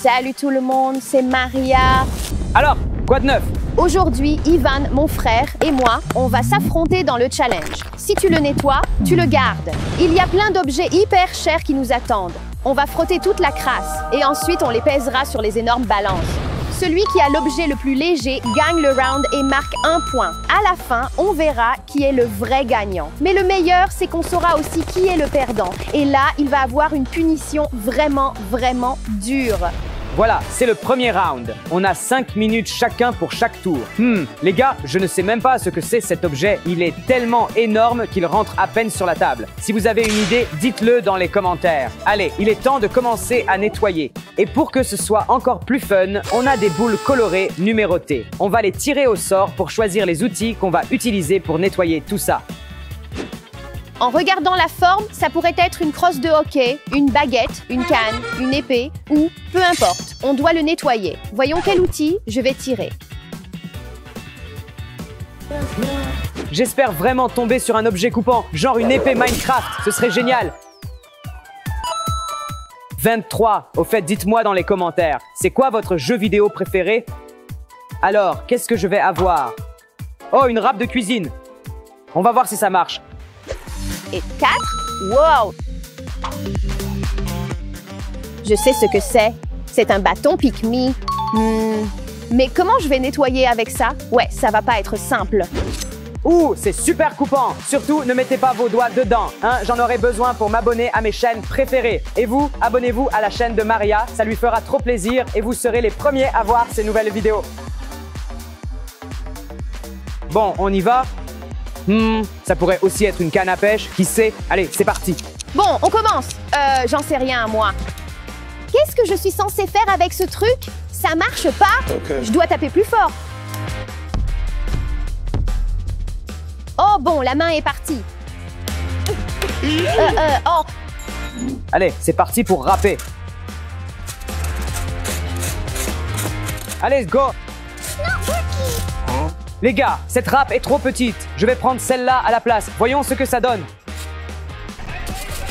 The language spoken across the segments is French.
Salut tout le monde, c'est Maria. Alors, quoi de neuf? Aujourd'hui, Ivan, mon frère, et moi, on va s'affronter dans le challenge. Si tu le nettoies, tu le gardes. Il y a plein d'objets hyper chers qui nous attendent. On va frotter toute la crasse et ensuite on les pèsera sur les énormes balances. Celui qui a l'objet le plus léger gagne le round et marque 1 point. À la fin, on verra qui est le vrai gagnant. Mais le meilleur, c'est qu'on saura aussi qui est le perdant. Et là, il va avoir une punition vraiment, vraiment dure. Voilà, c'est le premier round. On a 5 minutes chacun pour chaque tour. Les gars, je ne sais même pas ce que c'est cet objet. Il est tellement énorme qu'il rentre à peine sur la table. Si vous avez une idée, dites-le dans les commentaires. Allez, il est temps de commencer à nettoyer. Et pour que ce soit encore plus fun, on a des boules colorées numérotées. On va les tirer au sort pour choisir les outils qu'on va utiliser pour nettoyer tout ça. En regardant la forme, ça pourrait être une crosse de hockey, une baguette, une canne, une épée ou peu importe. On doit le nettoyer. Voyons quel outil je vais tirer. J'espère vraiment tomber sur un objet coupant, genre une épée Minecraft. Ce serait génial. 23. Au fait, dites-moi dans les commentaires, c'est quoi votre jeu vidéo préféré? Alors, qu'est-ce que je vais avoir? Oh, une râpe de cuisine. On va voir si ça marche. Et 4. Wow! Je sais ce que c'est. C'est un bâton Pikmi. Mais comment je vais nettoyer avec ça? Ouais, ça va pas être simple. Ouh, c'est super coupant. Surtout, ne mettez pas vos doigts dedans. J'en aurai besoin pour m'abonner à mes chaînes préférées. Et vous, abonnez-vous à la chaîne de Maria. Ça lui fera trop plaisir et vous serez les premiers à voir ces nouvelles vidéos. Bon, on y va? Ça pourrait aussi être une canne à pêche, qui sait? Allez, c'est parti. Bon, on commence. J'en sais rien, moi. Qu'est-ce que je suis censée faire avec ce truc? Ça marche pas? Je dois taper plus fort. Oh bon, la main est partie. Oh. Allez, c'est parti pour râper. Allez, let's go. Les gars, cette râpe est trop petite. Je vais prendre celle-là à la place. Voyons ce que ça donne.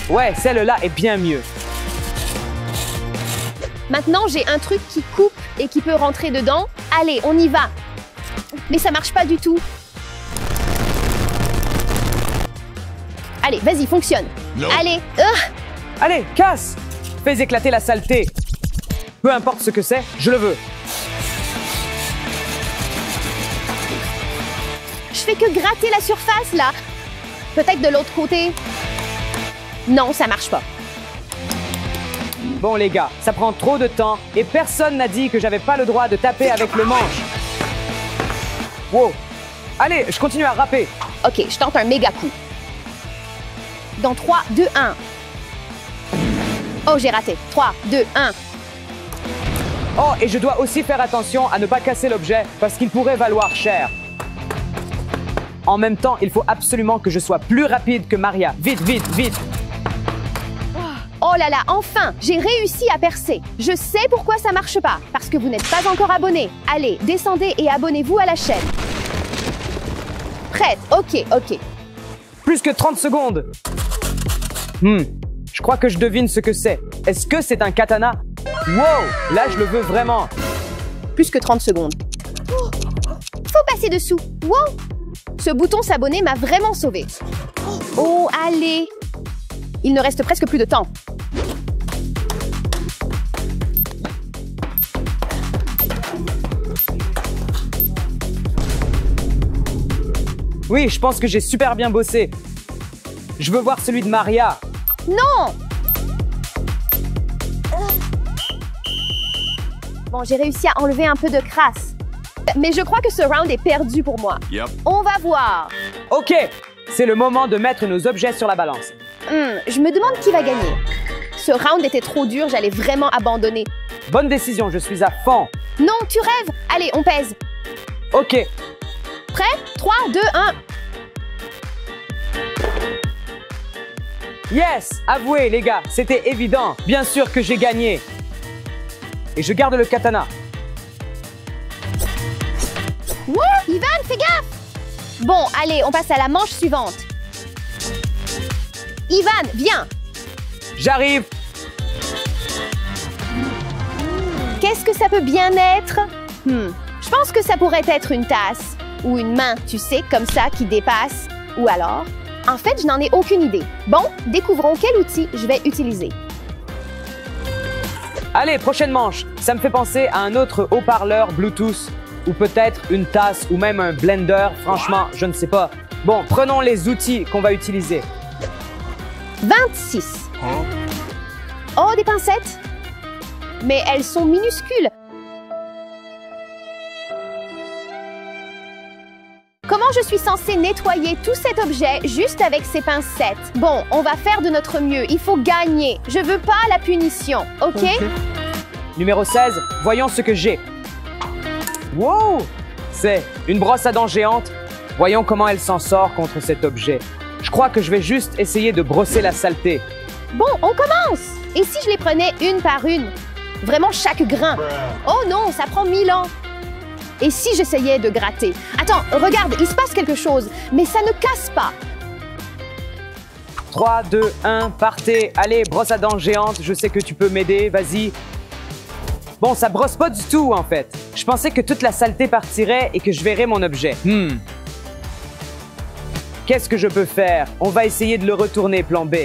Ouais, celle-là est bien mieux. Maintenant, j'ai un truc qui coupe et qui peut rentrer dedans. Allez, on y va. Mais ça marche pas du tout. Allez, vas-y, fonctionne. Non. Allez. Allez, casse. Fais éclater la saleté. Peu importe ce que c'est, je le veux. Je fais que gratter la surface, là. Peut-être de l'autre côté. Non, ça marche pas. Bon les gars, ça prend trop de temps et personne n'a dit que j'avais pas le droit de taper avec le manche. Wow. Allez, je continue à râper. OK, je tente un méga coup. Dans 3, 2, 1. Oh, j'ai raté. 3, 2, 1. Oh, et je dois aussi faire attention à ne pas casser l'objet parce qu'il pourrait valoir cher. En même temps, il faut absolument que je sois plus rapide que Maria. Vite, vite, vite. Oh là là, enfin, j'ai réussi à percer. Je sais pourquoi ça marche pas. Parce que vous n'êtes pas encore abonné. Allez, descendez et abonnez-vous à la chaîne. Prête? OK. Plus que 30 secondes. Je crois que je devine ce que c'est. Est-ce que c'est un katana? Wow, là je le veux vraiment. Plus que 30 secondes. Faut passer dessous. Wow! Ce bouton s'abonner m'a vraiment sauvé. Oh, allez! Il ne reste presque plus de temps. Oui, je pense que j'ai super bien bossé. Je veux voir celui de Maria. Non! Bon, j'ai réussi à enlever un peu de crasse. Mais je crois que ce round est perdu pour moi. Yep. On va voir. Ok, c'est le moment de mettre nos objets sur la balance. Je me demande qui va gagner. Ce round était trop dur, j'allais vraiment abandonner. Bonne décision, je suis à fond. Non, tu rêves! Allez, on pèse. Ok, Prêt? 3, 2, 1. yes, avouez les gars, c'était évident. Bien sûr que j'ai gagné. Et je garde le katana. Ivan, fais gaffe! Bon, allez, on passe à la manche suivante. Ivan, viens! J'arrive. Qu'est-ce que ça peut bien être? Je pense que ça pourrait être une tasse. Ou une main, tu sais, comme ça, qui dépasse. Ou alors... En fait, je n'en ai aucune idée. Bon, découvrons quel outil je vais utiliser. Allez, prochaine manche. Ça me fait penser à un autre haut-parleur Bluetooth. Ou peut-être une tasse ou même un blender. Franchement, je ne sais pas. Bon, prenons les outils qu'on va utiliser. 26. Oh, des pincettes? Mais elles sont minuscules. Comment je suis censée nettoyer tout cet objet juste avec ces pincettes? Bon, on va faire de notre mieux. Il faut gagner. Je veux pas la punition, ok? Numéro 16, voyons ce que j'ai. Wow! C'est une brosse à dents géante. Voyons comment elle s'en sort contre cet objet. Je crois que je vais juste essayer de brosser la saleté. Bon, on commence! Et si je les prenais une par une? Vraiment chaque grain. Oh non, ça prend 1000 ans. Et si j'essayais de gratter? Attends, regarde, il se passe quelque chose, mais ça ne casse pas. 3, 2, 1, partez. Allez, brosse à dents géante, je sais que tu peux m'aider, vas-y. Bon, ça brosse pas du tout, en fait. Je pensais que toute la saleté partirait et que je verrais mon objet. Qu'est-ce que je peux faire? On va essayer de le retourner, plan B.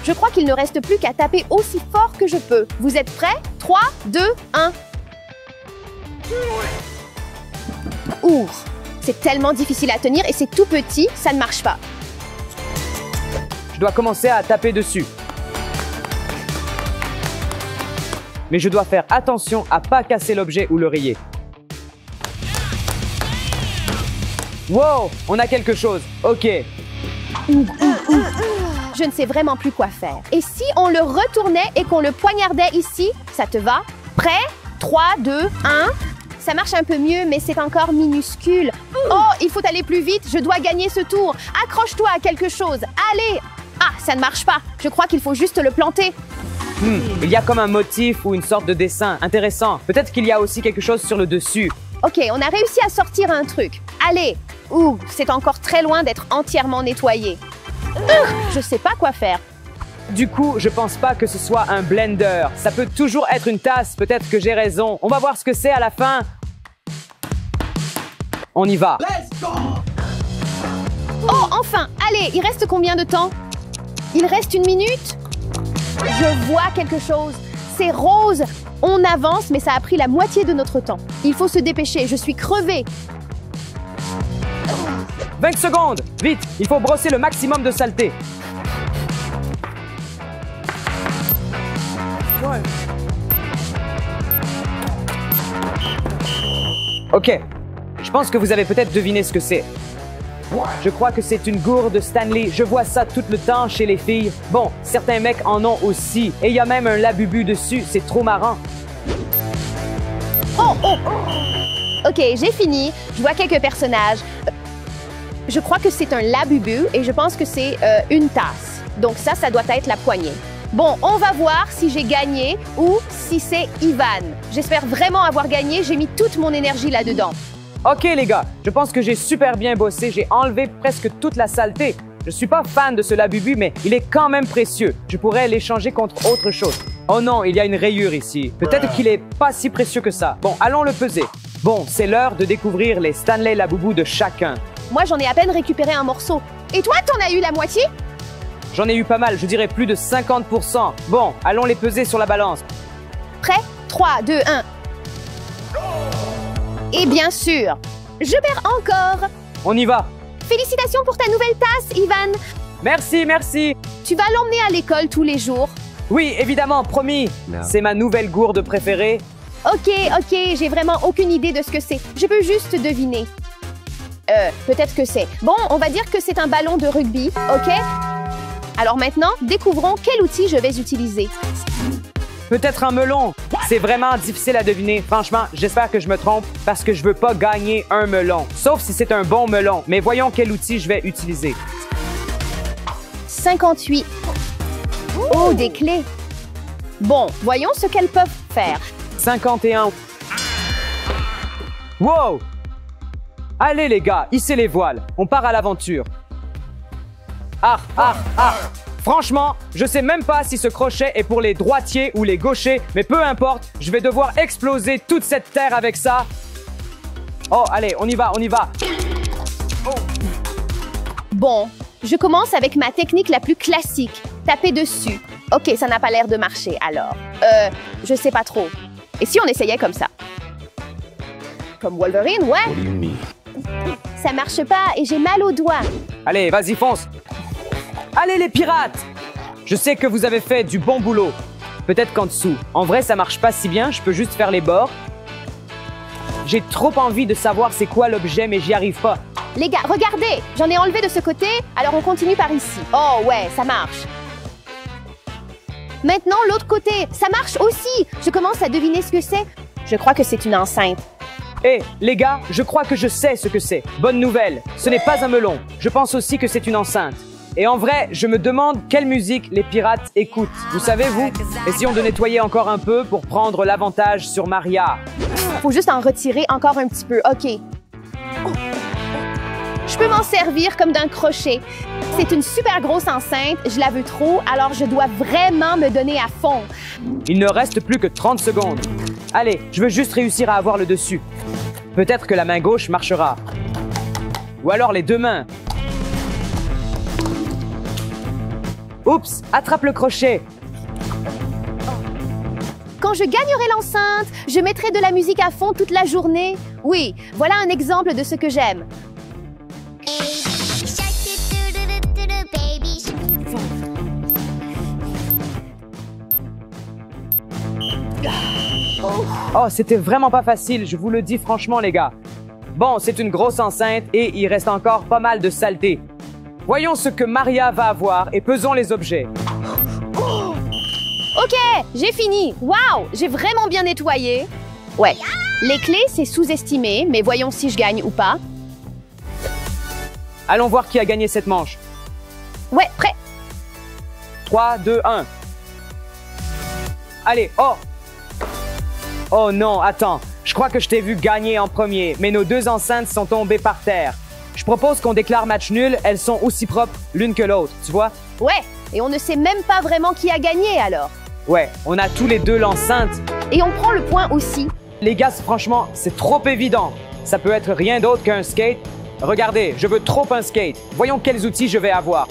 Je crois qu'il ne reste plus qu'à taper aussi fort que je peux. Vous êtes prêts? 3, 2, 1. Ouh, c'est tellement difficile à tenir et c'est tout petit, ça ne marche pas. Je dois commencer à taper dessus. Mais je dois faire attention à pas casser l'objet ou le rayer. Wow, on a quelque chose. Ok. Je ne sais vraiment plus quoi faire. Et si on le retournait et qu'on le poignardait ici, ça te va? Prêt? 3, 2, 1. Ça marche un peu mieux, mais c'est encore minuscule. Oh, il faut aller plus vite. Je dois gagner ce tour. Accroche-toi à quelque chose. Allez! Ah, ça ne marche pas. Je crois qu'il faut juste le planter. Il y a comme un motif ou une sorte de dessin. Intéressant. Peut-être qu'il y a aussi quelque chose sur le dessus. Ok, on a réussi à sortir un truc. Allez! Ouh, c'est encore très loin d'être entièrement nettoyé. Je sais pas quoi faire. Du coup, je pense pas que ce soit un blender. Ça peut toujours être une tasse. Peut-être que j'ai raison. On va voir ce que c'est à la fin. On y va. Oh, enfin! Allez, il reste combien de temps? Il reste 1 minute? Je vois quelque chose. C'est rose. On avance, mais ça a pris la moitié de notre temps. Il faut se dépêcher. Je suis crevée. 20 secondes. Vite, il faut brosser le maximum de saleté. Ok, je pense que vous avez peut-être deviné ce que c'est. Je crois que c'est une gourde Stanley. Je vois ça tout le temps chez les filles. Bon, certains mecs en ont aussi. Et il y a même un labubu dessus. C'est trop marrant. Oh, oh! Ok, j'ai fini. Je vois quelques personnages. Je crois que c'est un labubu et je pense que c'est une tasse. Donc ça doit être la poignée. Bon, on va voir si j'ai gagné ou si c'est Ivan. J'espère vraiment avoir gagné. J'ai mis toute mon énergie là-dedans. Ok les gars, je pense que j'ai super bien bossé. J'ai enlevé presque toute la saleté. Je suis pas fan de ce labubu, mais il est quand même précieux. Je pourrais l'échanger contre autre chose. Oh non, il y a une rayure ici. Peut-être qu'il est pas si précieux que ça. Bon, allons le peser. Bon, c'est l'heure de découvrir les Stanley Labubu de chacun. Moi, j'en ai à peine récupéré un morceau. Et toi, t'en as eu la moitié? J'en ai eu pas mal, je dirais plus de 50%. Bon, allons les peser sur la balance. Prêt? 3, 2, 1. Et bien sûr, je perds encore. On y va. Félicitations pour ta nouvelle tasse, Ivan. Merci, merci. Tu vas l'emmener à l'école tous les jours? Oui, évidemment, promis. C'est ma nouvelle gourde préférée. Ok, j'ai vraiment aucune idée de ce que c'est. Je peux juste deviner. Peut-être que c'est... Bon, on va dire que c'est un ballon de rugby, ok? Alors maintenant, découvrons quel outil je vais utiliser. Peut-être un melon. C'est vraiment difficile à deviner. Franchement, j'espère que je me trompe parce que je veux pas gagner un melon. Sauf si c'est un bon melon. Mais voyons quel outil je vais utiliser. 58. Oh, des clés. Bon, voyons ce qu'elles peuvent faire. 51. Wow! Allez les gars, hissez les voiles. On part à l'aventure. Franchement, je sais même pas si ce crochet est pour les droitiers ou les gauchers, mais peu importe, je vais devoir exploser toute cette terre avec ça. Oh, allez, on y va, on y va. Oh. Bon, je commence avec ma technique la plus classique, taper dessus. Ok, ça n'a pas l'air de marcher, alors. Je sais pas trop. Et si on essayait comme ça? Comme Wolverine, ouais? Ça marche pas et j'ai mal aux doigts. Allez, vas-y, fonce. Allez, les pirates! Je sais que vous avez fait du bon boulot. Peut-être qu'en dessous. En vrai, ça marche pas si bien, je peux juste faire les bords. J'ai trop envie de savoir c'est quoi l'objet, mais j'y arrive pas. Les gars, regardez! J'en ai enlevé de ce côté, alors on continue par ici. Oh ouais, ça marche. Maintenant, l'autre côté, ça marche aussi. Je commence à deviner ce que c'est. Je crois que c'est une enceinte. Hé, les gars, je crois que je sais ce que c'est. Bonne nouvelle, ce n'est pas un melon. Je pense aussi que c'est une enceinte. Et en vrai, je me demande quelle musique les pirates écoutent. Vous savez, vous? Essayons de nettoyer encore un peu pour prendre l'avantage sur Maria. Faut juste en retirer encore un petit peu. OK. Je peux m'en servir comme d'un crochet. C'est une super grosse enceinte, je la veux trop, alors je dois vraiment me donner à fond. Il ne reste plus que 30 secondes. Allez, je veux juste réussir à avoir le dessus. Peut-être que la main gauche marchera. Ou alors les deux mains. Oups, attrape le crochet. Quand je gagnerai l'enceinte, je mettrai de la musique à fond toute la journée. Oui, voilà un exemple de ce que j'aime. Oh, c'était vraiment pas facile, je vous le dis franchement, les gars. Bon, c'est une grosse enceinte et il reste encore pas mal de saleté. Voyons ce que Maria va avoir et pesons les objets. OK, j'ai fini. Waouh, j'ai vraiment bien nettoyé. Ouais, les clés, c'est sous-estimé, mais voyons si je gagne ou pas. Allons voir qui a gagné cette manche. Ouais, prêt. 3, 2, 1. Allez, oh! Oh non, attends. Je crois que je t'ai vu gagner en premier, mais nos deux enceintes sont tombées par terre. Je propose qu'on déclare match nul, elles sont aussi propres l'une que l'autre, tu vois? Ouais, et on ne sait même pas vraiment qui a gagné alors. Ouais, on a tous les deux l'enceinte. Et on prend le point aussi. Les gars, franchement, c'est trop évident. Ça peut être rien d'autre qu'un skate. Regardez, je veux trop un skate. Voyons quels outils je vais avoir.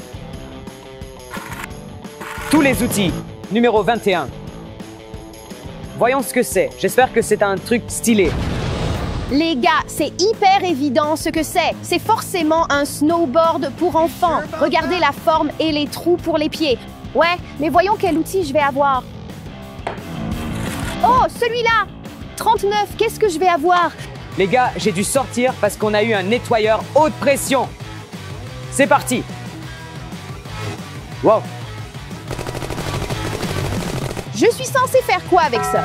Tous les outils. Numéro 21. Voyons ce que c'est. J'espère que c'est un truc stylé. Les gars, c'est hyper évident ce que c'est. C'est forcément un snowboard pour enfants. Regardez la forme et les trous pour les pieds. Ouais, mais voyons quel outil je vais avoir. Oh, celui-là! 39, qu'est-ce que je vais avoir? Les gars, j'ai dû sortir parce qu'on a eu un nettoyeur haute pression. C'est parti. Wow. Je suis censée faire quoi avec ça?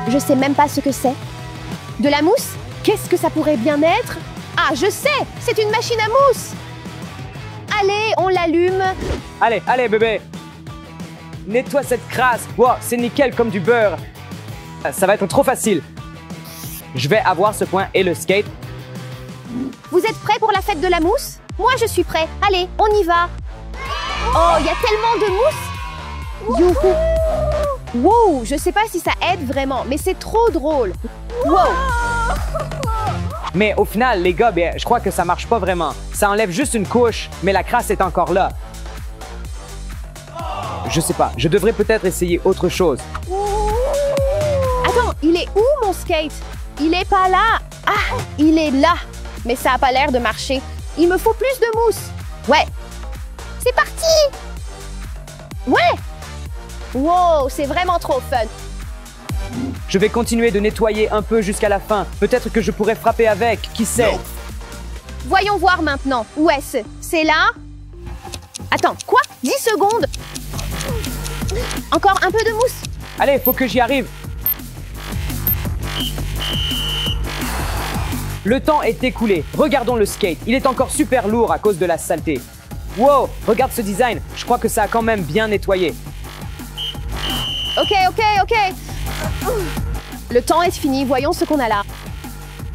Je sais même pas ce que c'est. De la mousse? Qu'est-ce que ça pourrait bien être? Ah, je sais! C'est une machine à mousse! Allez, on l'allume. Allez, allez, bébé. Nettoie cette crasse. Wow, c'est nickel comme du beurre. Ça va être trop facile. Je vais avoir ce point et le skate. Vous êtes prêts pour la fête de la mousse? Moi, je suis prêt. Allez, on y va. Oh, il y a tellement de mousse! Youhou! Wow, je sais pas si ça aide vraiment, mais c'est trop drôle. Wow! Mais au final, les gars, je crois que ça marche pas vraiment. Ça enlève juste une couche, mais la crasse est encore là. Je sais pas, je devrais peut-être essayer autre chose. Attends, il est où mon skate? Il est pas là. Ah, il est là. Mais ça a pas l'air de marcher. Il me faut plus de mousse. Ouais. C'est parti! Ouais! Wow, c'est vraiment trop fun. Je vais continuer de nettoyer un peu jusqu'à la fin. Peut-être que je pourrais frapper avec, qui sait? Voyons voir maintenant. Où est-ce? C'est là? Attends, quoi? 10 secondes? Encore un peu de mousse? Allez, faut que j'y arrive. Le temps est écoulé. Regardons le skate. Il est encore super lourd à cause de la saleté. Wow, regarde ce design. Je crois que ça a quand même bien nettoyé. Ok. Le temps est fini. Voyons ce qu'on a là.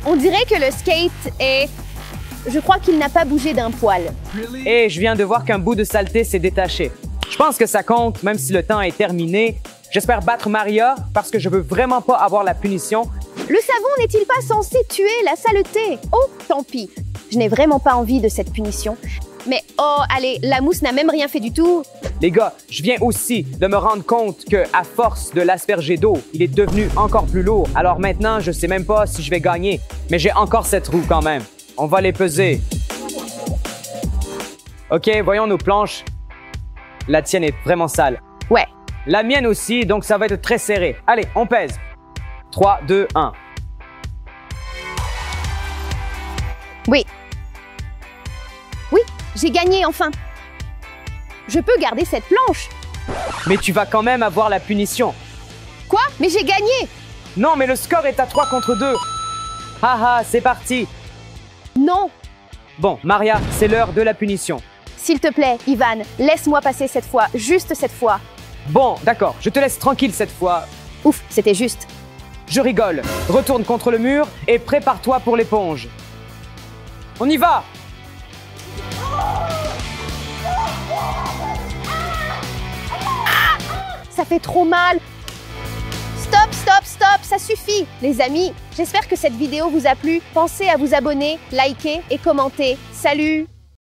On dirait que le skate est... Je crois qu'il n'a pas bougé d'un poil. Et je viens de voir qu'un bout de saleté s'est détaché. Je Je pense que ça compte, même si le temps est terminé. J'espère battre Maria parce que je veux vraiment pas avoir la punition. Le savon n'est-il pas censé tuer la saleté? Oh, tant pis. Je n'ai vraiment pas envie de cette punition. Mais oh, allez, la mousse n'a même rien fait du tout. Les gars, je viens aussi de me rendre compte que, à force de l'asperger d'eau, il est devenu encore plus lourd. Alors maintenant, je sais même pas si je vais gagner. Mais j'ai encore cette roue quand même. On va les peser. Ok, voyons nos planches. La tienne est vraiment sale. Ouais. La mienne aussi, donc ça va être très serré. Allez, on pèse. 3, 2, 1. Oui. Oui, j'ai gagné enfin. Je peux garder cette planche. Mais tu vas quand même avoir la punition. Quoi? Mais j'ai gagné. Non, mais le score est à 3 contre 2. Haha, c'est parti. Non. Bon, Maria, c'est l'heure de la punition. S'il te plaît, Ivan, laisse-moi passer cette fois, juste cette fois. Bon, d'accord, je te laisse tranquille cette fois. Ouf, c'était juste. Je rigole. Retourne contre le mur et prépare-toi pour l'éponge. On y va! Ça fait trop mal. Stop, stop, stop, ça suffit. Les amis, j'espère que cette vidéo vous a plu. Pensez à vous abonner, liker et commenter. Salut!